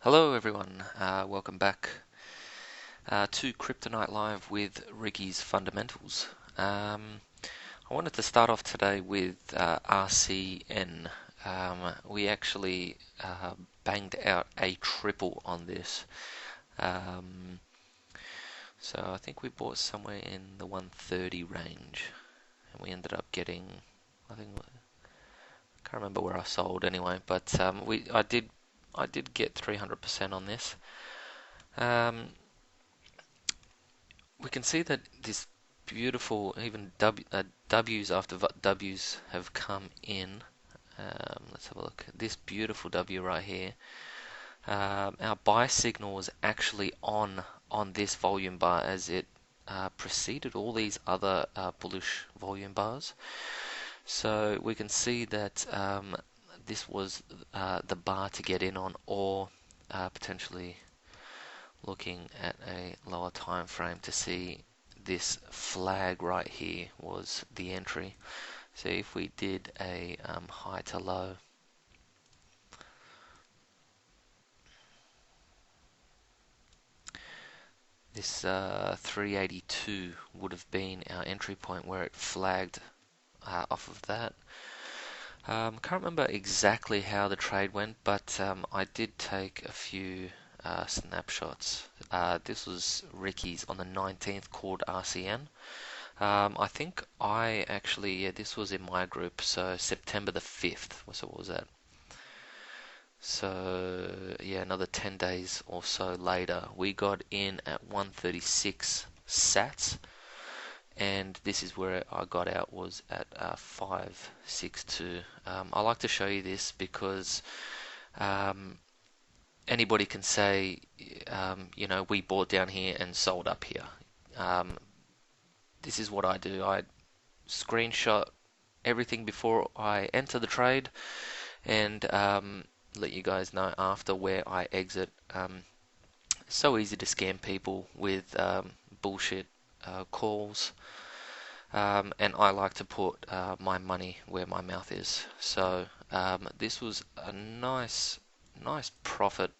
Hello everyone, welcome back to Cryptonite Live with Ricky's Fundamentals. I wanted to start off today with RCN. We actually banged out a triple on this. Um, so I think we bought somewhere in the 130 range, and we ended up getting, I think, I can't remember where I sold anyway, but I did get 300% on this. Um, we can see that this beautiful, even W's after W's have come in. Let's have a look. This beautiful W right here. Our buy signal was actually on this volume bar as it preceded all these other bullish volume bars. So we can see that this was the bar to get in on, or potentially looking at a lower time frame to see this flag right here was the entry. So if we did a high to low, this 382 would have been our entry point where it flagged off of that. Can't remember exactly how the trade went, but I did take a few snapshots. This was Ricky's on the 19th called RCN. I think I actually, yeah, this was in my group, so September the 5th. So what was that? So, yeah, another 10 days or so later, we got in at 136 sats, and this is where I got out, was at 562. I like to show you this because um, anybody can say, we bought down here and sold up here. Um, this is what I do. I screenshot everything before I enter the trade, and let you guys know after where I exit. So easy to scam people with bullshit calls, and I like to put my money where my mouth is. So this was a nice profit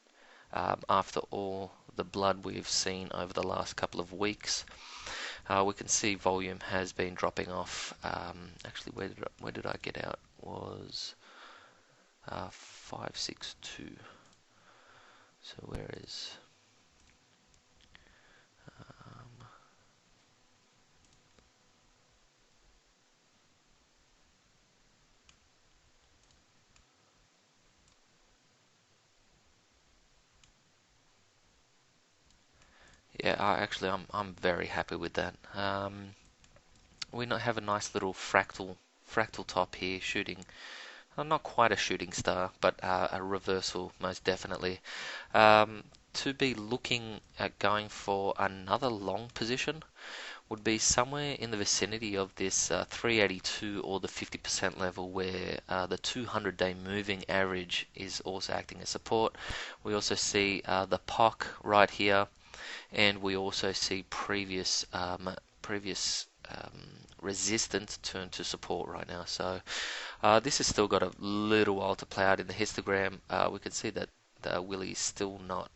after all the blood we've seen over the last couple of weeks. We can see volume has been dropping off. Actually, where did I get out? Was 562. So where is? Um, yeah, I'm very happy with that. We not have a nice little fractal top here, shooting. Not quite a shooting star, but a reversal most definitely. To be looking at going for another long position would be somewhere in the vicinity of this 382 or the 50% level, where the 200-day moving average is also acting as support. We also see the POC right here, and we also see previous resistance turn to support right now. So this has still got a little while to play out in the histogram. We can see that the Willie's still not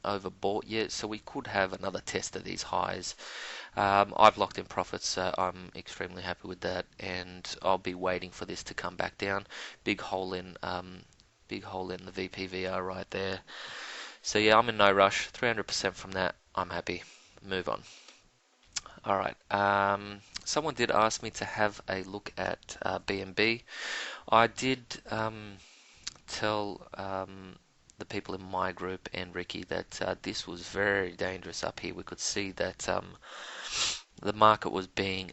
overbought yet, so we could have another test of these highs. I've locked in profits, so I'm extremely happy with that, and I'll be waiting for this to come back down. Big hole in the VPVR right there. So yeah, I'm in no rush. 300% from that, I'm happy. Move on. All right. Someone did ask me to have a look at BNB. I did tell the people in my group and Ricky that this was very dangerous up here. We could see that the market was being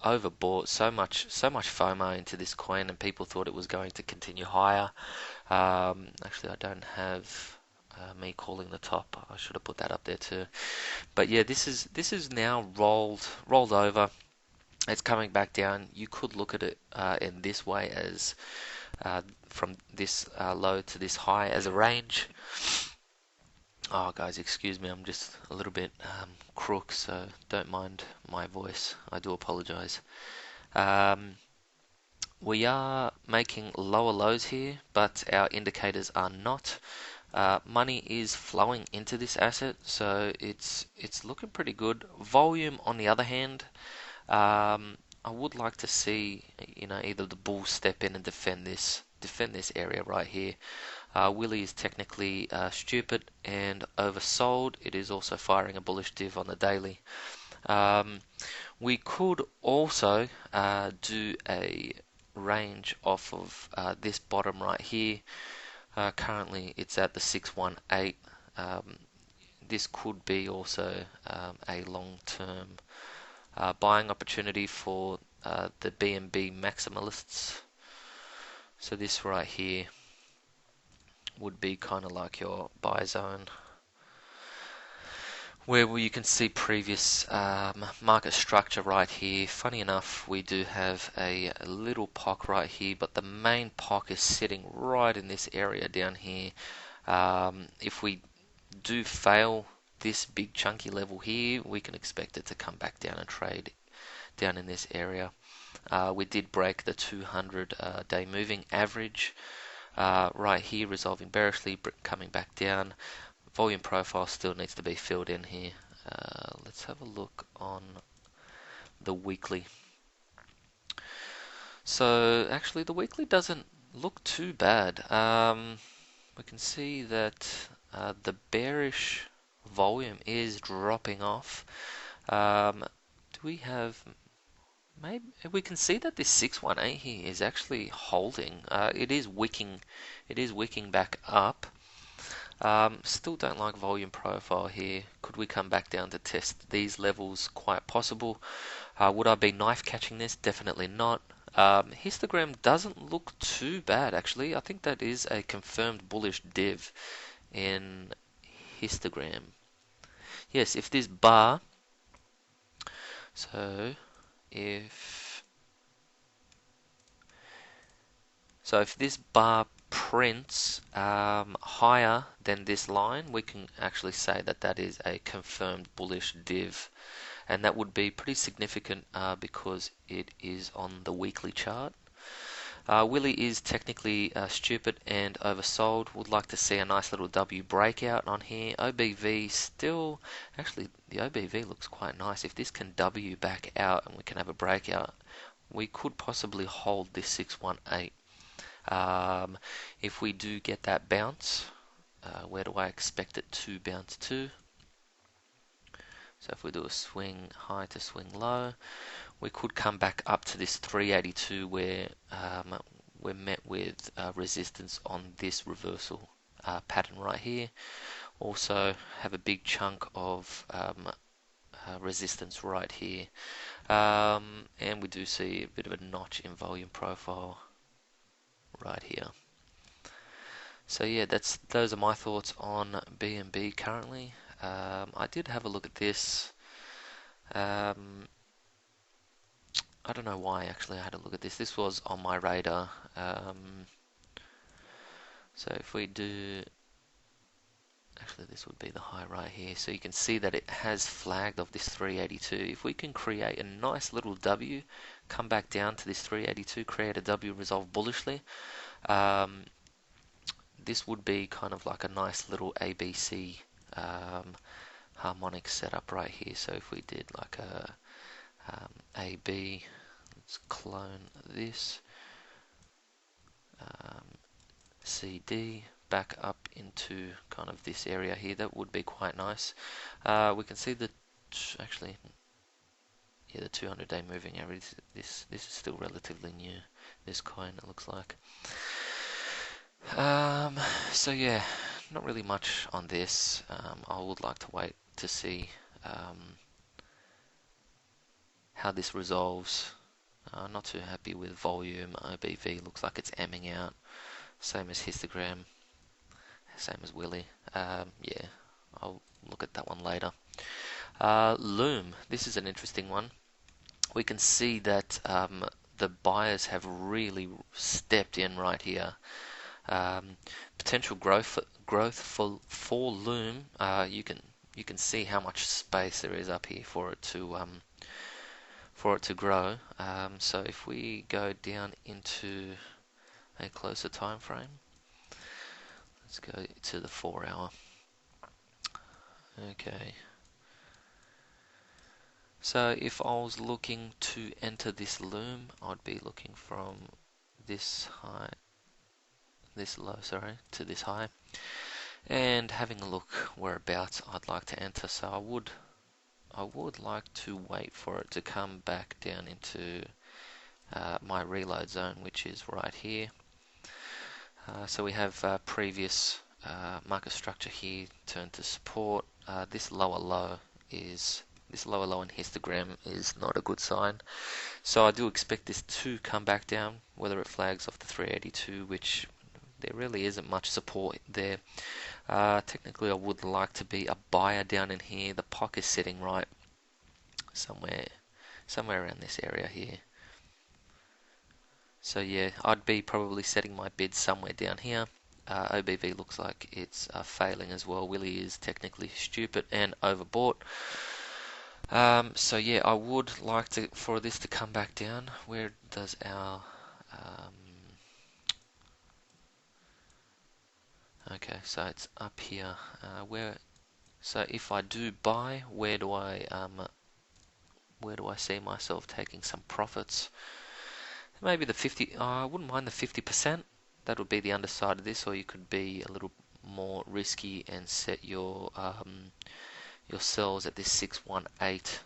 overbought. So much FOMO into this coin, and people thought it was going to continue higher. Actually, I don't have me calling the top. I should have put that up there too. But yeah, this is now rolled over. It's coming back down. You could look at it in this way as from this low to this high as a range. Oh, guys, excuse me. I'm just a little bit crook, so don't mind my voice. I do apologize. Um, We are making lower lows here, but our indicators are not. Money is flowing into this asset, so it's looking pretty good. Volume, on the other hand, I would like to see, either the bulls step in and defend this area right here. Willie is technically stupid and oversold. It is also firing a bullish div on the daily. Um, we could also do a range off of this bottom right here. Currently, it's at the 618. This could be also a long-term buying opportunity for the BNB maximalists. So this right here would be kind of like your buy zone, where you can see previous market structure right here. Funny enough, we do have a little POC right here, but the main POC is sitting right in this area down here. If we do fail this big chunky level here, we can expect it to come back down and trade down in this area. We did break the 200-day moving average right here, resolving bearishly, coming back down. Volume profile still needs to be filled in here. Let's have a look on the weekly. So actually the weekly doesn't look too bad. We can see that the bearish volume is dropping off. Do we have... Maybe we can see that this 618 here is actually holding. It is wicking back up. Still don't like volume profile here. Could we come back down to test these levels? Quite possible. Would I be knife catching this? Definitely not. Histogram doesn't look too bad actually. I think that is a confirmed bullish div in histogram. Yes, if this bar, so if this bar prints higher than this line, we can actually say that that is a confirmed bullish div, and that would be pretty significant because it is on the weekly chart. Willie is technically stupid and oversold. Would like to see a nice little W breakout on here. OBV still, actually the OBV looks quite nice. If this can W back out and we can have a breakout, we could possibly hold this 618. If we do get that bounce, where do I expect it to bounce to? So if we do a swing high to swing low, we could come back up to this 382 where we're met with resistance on this reversal pattern right here. Also have a big chunk of resistance right here. And we do see a bit of a notch in volume profile right here. So yeah, those are my thoughts on BNB currently. I did have a look at this. I don't know why actually I had a look at this. This was on my radar. So if we do, actually this would be the high right here. So you can see that it has flagged of this 382. If we can create a nice little W, come back down to this 382, create a W, resolve bullishly, this would be kind of like a nice little ABC harmonic setup right here. So if we did like a AB, let's clone this, CD back up into kind of this area here, that would be quite nice. We can see that actually, yeah, the 200-day moving average, this is still relatively new, this coin, it looks like. So yeah, not really much on this. I would like to wait to see how this resolves. Not too happy with volume. OBV looks like it's emming out. Same as histogram. Same as Willie. Yeah, I'll look at that one later. Loom. This is an interesting one. We can see that the buyers have really stepped in right here. Potential growth for Loom. You can see how much space there is up here for it to for it to grow. So if we go down into a closer time frame, let's go to the 4 hour. Okay. So if I was looking to enter this loom, I'd be looking from this high, this low, sorry, to this high, and having a look whereabouts I'd like to enter. So I would like to wait for it to come back down into my reload zone, which is right here. So we have previous market structure here turned to support. This lower low in histogram is not a good sign. So I do expect this to come back down, whether it flags off the 382, which there really isn't much support there. Technically, I would like to be a buyer down in here. The POC is sitting right somewhere around this area here. So yeah, I'd be probably setting my bid somewhere down here. OBV looks like it's failing as well. Willie is technically stupid and overbought. So yeah, I would like for this to come back down. Where does our okay, so it's up here. So if I do buy, where do I see myself taking some profits? Maybe the 50. I wouldn't mind the 50%. That would be the underside of this, or you could be a little more risky and set your sells at this 618,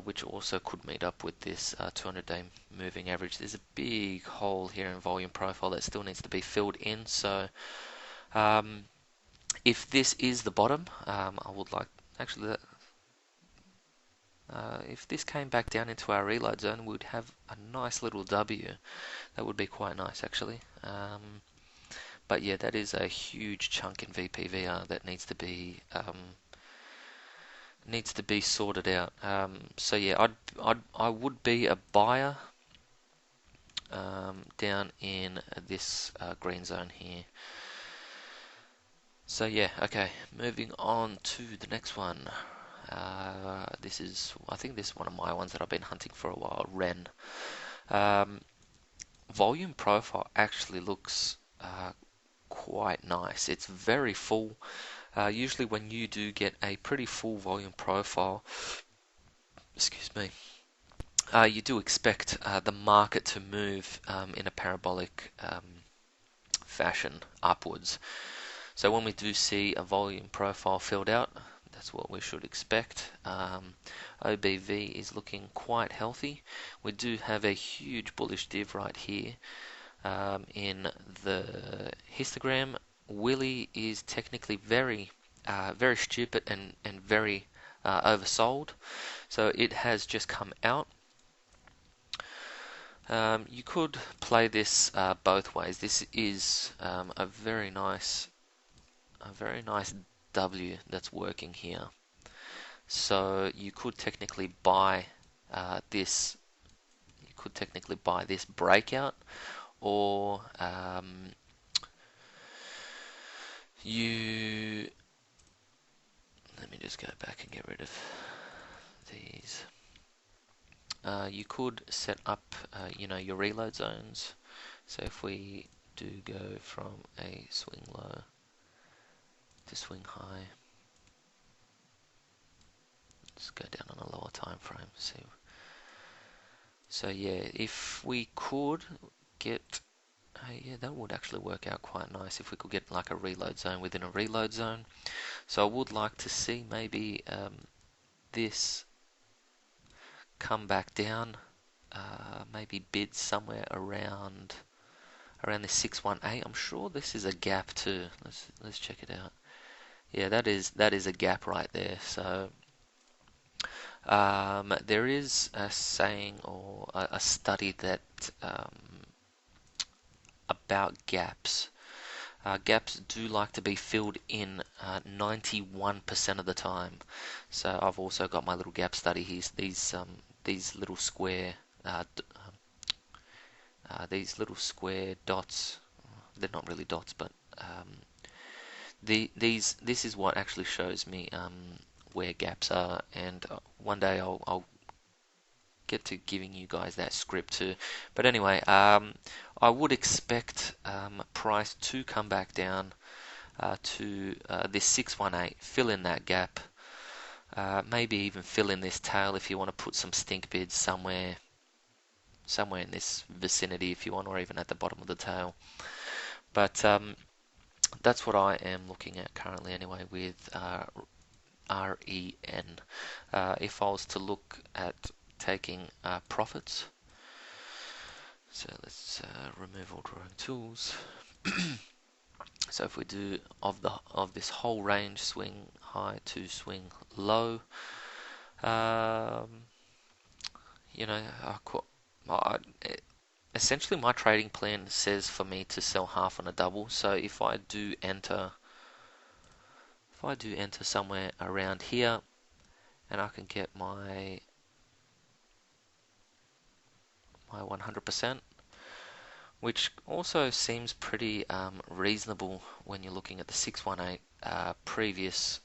which also could meet up with this 200-day moving average. There's a big hole here in volume profile that still needs to be filled in. So if this is the bottom, I would like actually. If this came back down into our reload zone, we'd have a nice little W. That would be quite nice, actually. But yeah, that is a huge chunk in VPVR that needs to be sorted out. So yeah, I would be a buyer down in this green zone here. So yeah, okay, moving on to the next one. I think this is one of my ones that I've been hunting for a while, Ren. Volume profile actually looks quite nice. It's very full. Usually when you do get a pretty full volume profile, excuse me, you do expect the market to move in a parabolic fashion upwards. So when we do see a volume profile filled out, that's what we should expect. OBV is looking quite healthy. We do have a huge bullish div right here in the histogram. Willie is technically very stupid and very oversold. So it has just come out. You could play this both ways. This is a very nice W that's working here. So you could technically buy this. You could technically buy this breakout, or you. Let me just go back and get rid of these. You could set up, your reload zones. So if we do go from a swing low to swing high, let's go down on a lower time frame. See. So yeah, if we could get, yeah, that would actually work out quite nice if we could get like a reload zone within a reload zone. So I would like to see maybe this come back down, maybe bid somewhere around the 618. I'm sure this is a gap too. Let's check it out. Yeah, that is a gap right there. So there is a saying or a study that about gaps. Gaps do like to be filled in 91% of the time. So I've also got my little gap study here. These little square dots. They're not really dots, but this is what actually shows me where gaps are. And one day I'll get to giving you guys that script too. But anyway, I would expect price to come back down to this 618, fill in that gap, maybe even fill in this tail if you want to put some stink bids somewhere in this vicinity if you want, or even at the bottom of the tail. But that's what I am looking at currently anyway with REN. If I was to look at taking profits, so let's remove all drawing tools. So if we do of this whole range, swing high to swing low, you know, essentially my trading plan says for me to sell half on a double. So if I do enter somewhere around here, and I can get my 100%, which also seems pretty reasonable when you're looking at the 618 previous.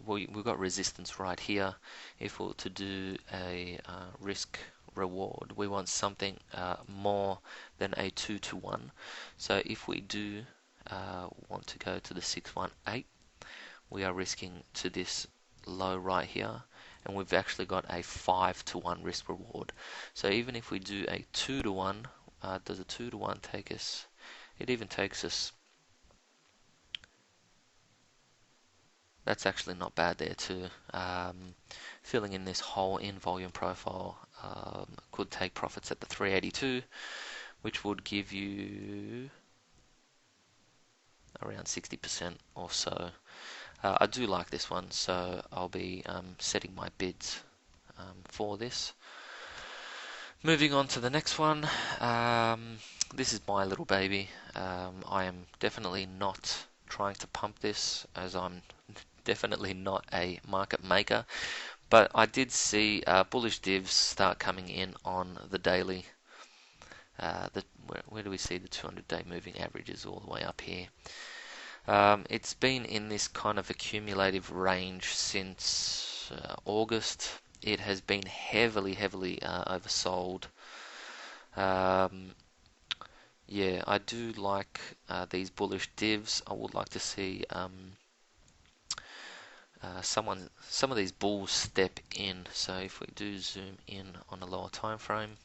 We've got resistance right here. If we were to do a risk reward, we want something more than a 2 to 1. So if we do want to go to the 618, we are risking to this low right here, and we've actually got a 5 to 1 risk reward. So even if we do a 2 to 1, does a 2 to 1 take us? It even takes us. That's actually not bad there too. Filling in this hole in volume profile could take profits at the 382, which would give you around 60% or so. I do like this one, so I'll be setting my bids for this. Moving on to the next one. This is my little baby. I am definitely not trying to pump this, as I'm definitely not a market maker, but I did see bullish divs start coming in on the daily. Where do we see the 200-day moving averages? All the way up here. It's been in this kind of accumulative range since August. It has been heavily oversold. Yeah, I do like these bullish divs. I would like to see some of these bulls step in. So if we do zoom in on a lower time frame,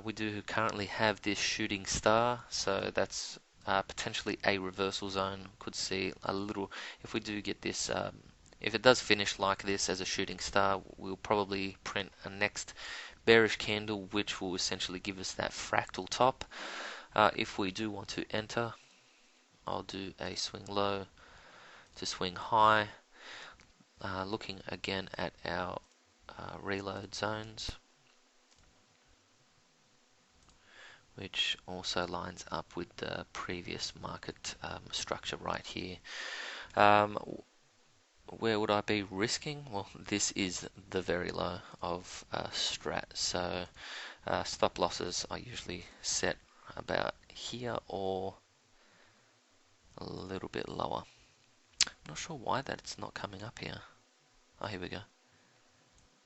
we do currently have this shooting star, so that's potentially a reversal zone. Could see a little, if we do get this, if it does finish like this as a shooting star, we'll probably print a next bearish candle, which will essentially give us that fractal top. If we do want to enter, I'll do a swing low to swing high, looking again at our reload zones, which also lines up with the previous market structure right here. Where would I be risking? Well, this is the very low of strat, so stop losses I usually set about here or a little bit lower. I'm not sure why that's not coming up here. Oh, here we go.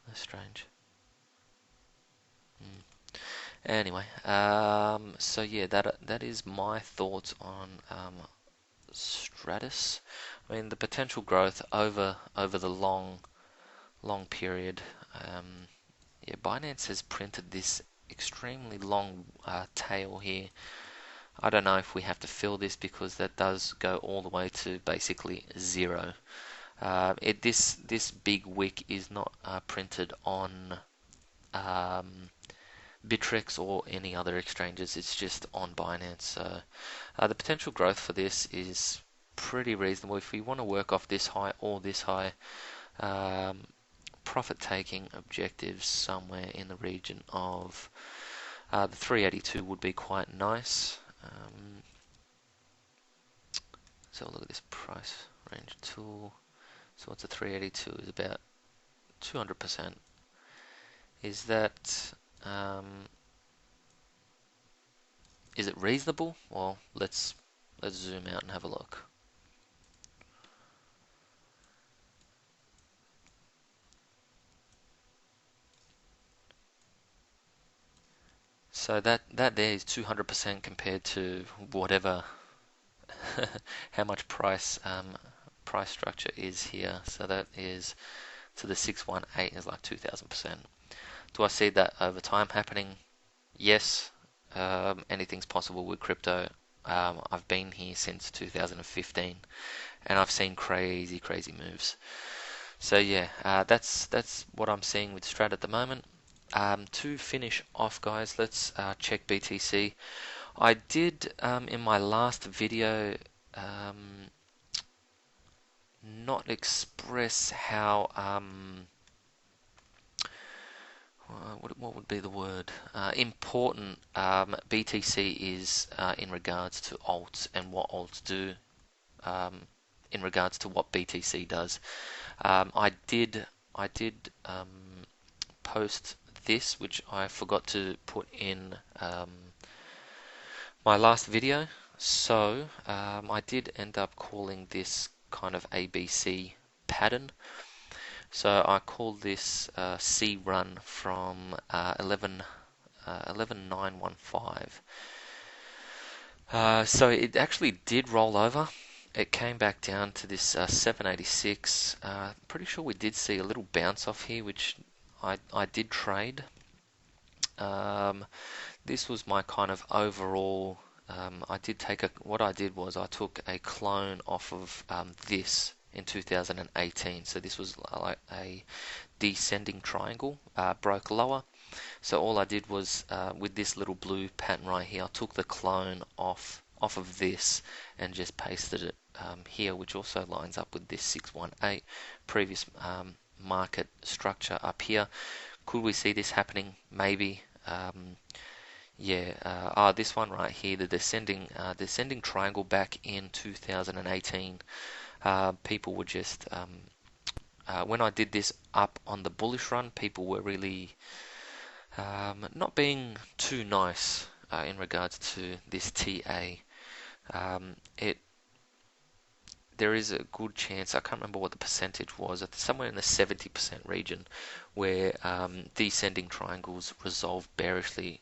That's strange. Anyway, so yeah, that is my thoughts on Stratus. I mean, the potential growth over the long period. Yeah, Binance has printed this extremely long tail here. I don't know if we have to fill this, because that does go all the way to basically zero. This big wick is not printed on Bittrex or any other exchanges. It's just on Binance. So the potential growth for this is pretty reasonable. If we want to work off this high or this high, profit taking objectives somewhere in the region of the 382 would be quite nice. So look at this price range tool. So what's a 382 is about 200%. Is that is it reasonable? Well, let's zoom out and have a look. So that there is 200% compared to whatever how much price structure is here. So that is to the 618 is like 2000%. Do I see that over time happening? Yes. Anything's possible with crypto. I've been here since 2015, and I've seen crazy moves. So yeah, that's what I'm seeing with Strat at the moment. To finish off, guys, let's check BTC. I did in my last video not express how what would be the word important BTC is in regards to alts and what alts do in regards to what BTC does. I did post this, which I forgot to put in my last video. So I did end up calling this kind of ABC pattern. So I call this C run from 11915. So it actually did roll over. It came back down to this 786. Pretty sure we did see a little bounce off here, which I did trade. This was my kind of overall. I did take what I did was I took a clone off of this in 2018. So this was like a descending triangle, broke lower. So all I did was with this little blue pattern right here, I took the clone off of this and just pasted it here, which also lines up with this 618 previous market structure up here. Could we see this happening? Maybe. Yeah, this one right here, the descending triangle back in 2018. People were just when I did this up on the bullish run, people were really not being too nice in regards to this TA. It There is a good chance, I can't remember what the percentage was, somewhere in the 70% region, where descending triangles resolve bearishly,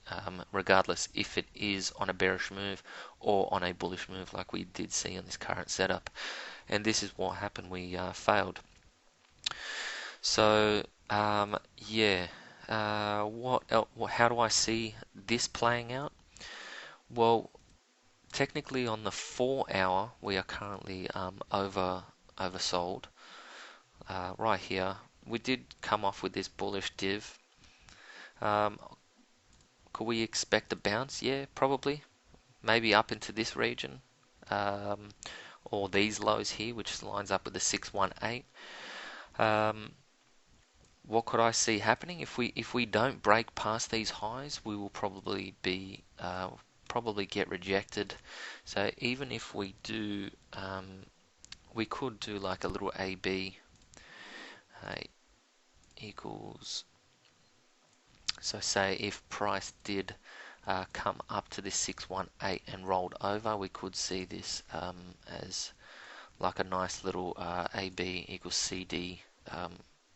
regardless if it is on a bearish move or on a bullish move, like we did see on this current setup. And this is what happened. We failed. So yeah, what else, how do I see this playing out? Well, technically on the 4 hour we are currently oversold right here. We did come off with this bullish div. Could we expect a bounce? Yeah, probably. Maybe up into this region, or these lows here, which lines up with the 618. What could I see happening if we don't break past these highs? We will probably be probably get rejected. So even if we do, we could do like a little AB equals. So say if price did come up to this 618 and rolled over, we could see this as like a nice little AB equals CD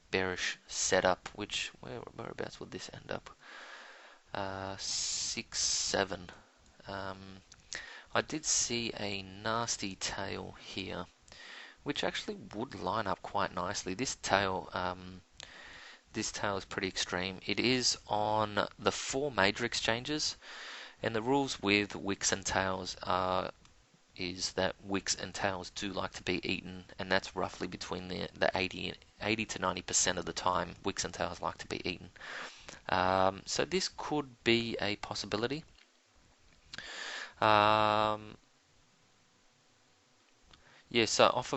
bearish setup. Which whereabouts would this end up? 6-7. I did see a nasty tail here, which actually would line up quite nicely. This tail is pretty extreme. It is on the 4 major exchanges, and the rules with wicks and tails is that wicks and tails do like to be eaten, and that's roughly between the 80 to 90% of the time wicks and tails like to be eaten. So this could be a possibility. Yeah, so off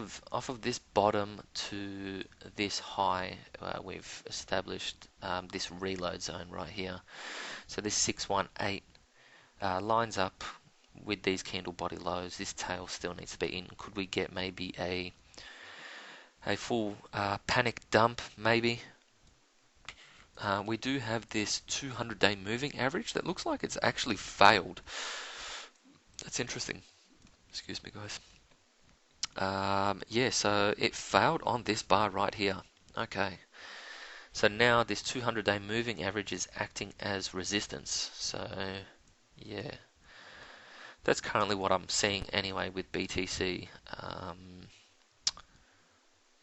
of this bottom to this high, we've established this reload zone right here. So this 618 lines up with these candle body lows. This tail still needs to be in. Could we get maybe a full panic dump? Maybe. We do have this 200-day moving average that looks like it's actually failed. That's interesting. Excuse me, guys. Yeah, so it failed on this bar right here. Okay, So now this 200-day moving average is acting as resistance. So yeah, that's currently what I'm seeing anyway with BTC.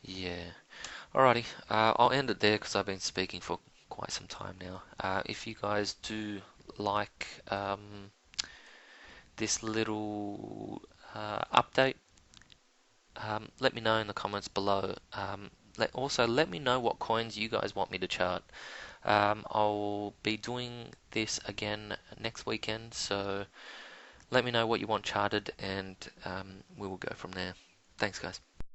Yeah. Alrighty, I'll end it there because I've been speaking for quite some time now. If you guys do like this little update, let me know in the comments below. Also, let me know what coins you guys want me to chart. I'll be doing this again next weekend, so let me know what you want charted, and we will go from there. Thanks, guys.